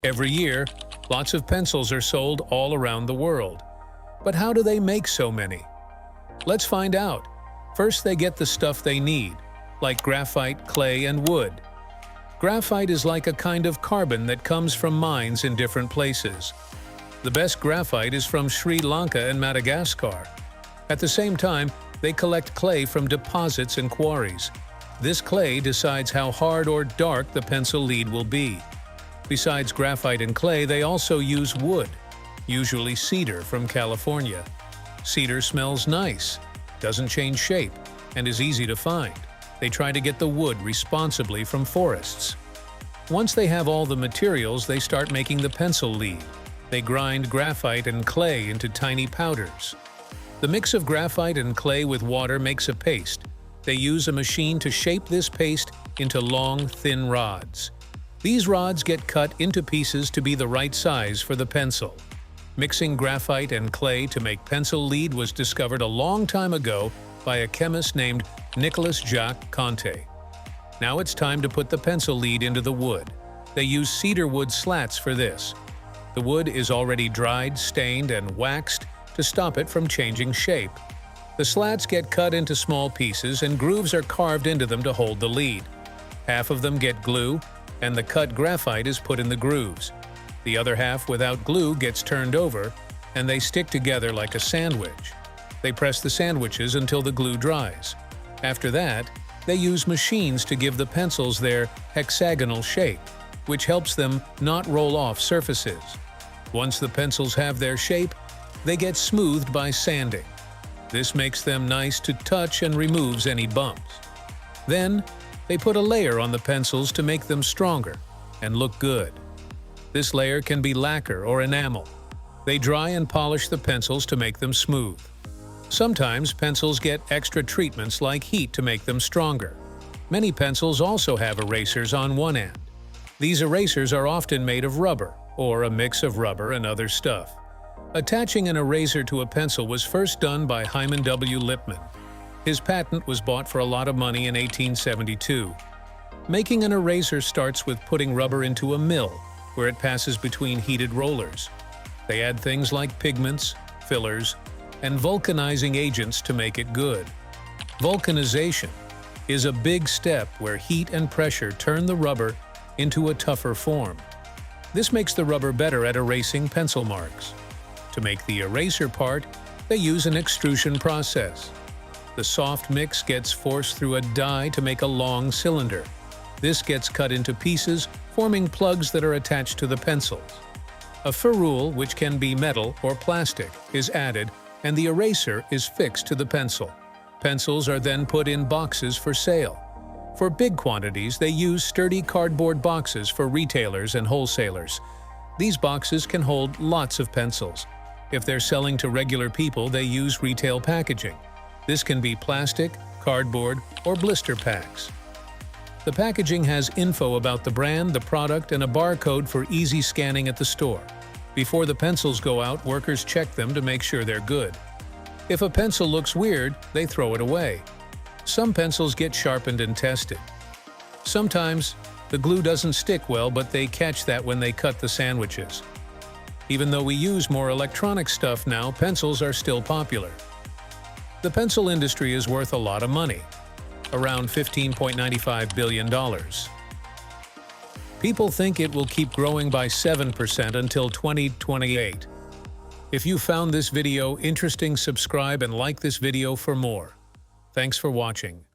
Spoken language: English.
Every year, lots of pencils are sold all around the world. But how do they make so many? Let's find out. First, they get the stuff they need, like graphite, clay, and wood. Graphite is like a kind of carbon that comes from mines in different places. The best graphite is from Sri Lanka and Madagascar. At the same time, they collect clay from deposits and quarries. This clay decides how hard or dark the pencil lead will be. Besides graphite and clay, they also use wood, usually cedar from California. Cedar smells nice, doesn't change shape, and is easy to find. They try to get the wood responsibly from forests. Once they have all the materials, they start making the pencil lead. They grind graphite and clay into tiny powders. The mix of graphite and clay with water makes a paste. They use a machine to shape this paste into long, thin rods. These rods get cut into pieces to be the right size for the pencil. Mixing graphite and clay to make pencil lead was discovered a long time ago by a chemist named Nicolas Jacques Conté. Now it's time to put the pencil lead into the wood. They use cedar wood slats for this. The wood is already dried, stained, and waxed to stop it from changing shape. The slats get cut into small pieces and grooves are carved into them to hold the lead. Half of them get glue, and the cut graphite is put in the grooves. The other half without glue gets turned over, and they stick together like a sandwich. They press the sandwiches until the glue dries. After that, they use machines to give the pencils their hexagonal shape, which helps them not roll off surfaces. Once the pencils have their shape, they get smoothed by sanding. This makes them nice to touch and removes any bumps. Then, they put a layer on the pencils to make them stronger and look good. This layer can be lacquer or enamel. They dry and polish the pencils to make them smooth. Sometimes pencils get extra treatments like heat to make them stronger. Many pencils also have erasers on one end. These erasers are often made of rubber or a mix of rubber and other stuff. Attaching an eraser to a pencil was first done by Hyman W. Lipman. His patent was bought for a lot of money in 1872. Making an eraser starts with putting rubber into a mill, where it passes between heated rollers. They add things like pigments, fillers, and vulcanizing agents to make it good. Vulcanization is a big step where heat and pressure turn the rubber into a tougher form. This makes the rubber better at erasing pencil marks. To make the eraser part, they use an extrusion process. The soft mix gets forced through a die to make a long cylinder. This gets cut into pieces, forming plugs that are attached to the pencils. A ferrule, which can be metal or plastic, is added, and the eraser is fixed to the pencil. Pencils are then put in boxes for sale. For big quantities, they use sturdy cardboard boxes for retailers and wholesalers. These boxes can hold lots of pencils. If they're selling to regular people, they use retail packaging. This can be plastic, cardboard, or blister packs. The packaging has info about the brand, the product, and a barcode for easy scanning at the store. Before the pencils go out, workers check them to make sure they're good. If a pencil looks weird, they throw it away. Some pencils get sharpened and tested. Sometimes, the glue doesn't stick well, but they catch that when they cut the sandwiches. Even though we use more electronic stuff now, pencils are still popular. The pencil industry is worth a lot of money, around $15.95 billion. People think it will keep growing by 7% until 2028. If you found this video interesting, subscribe and like this video for more. Thanks for watching.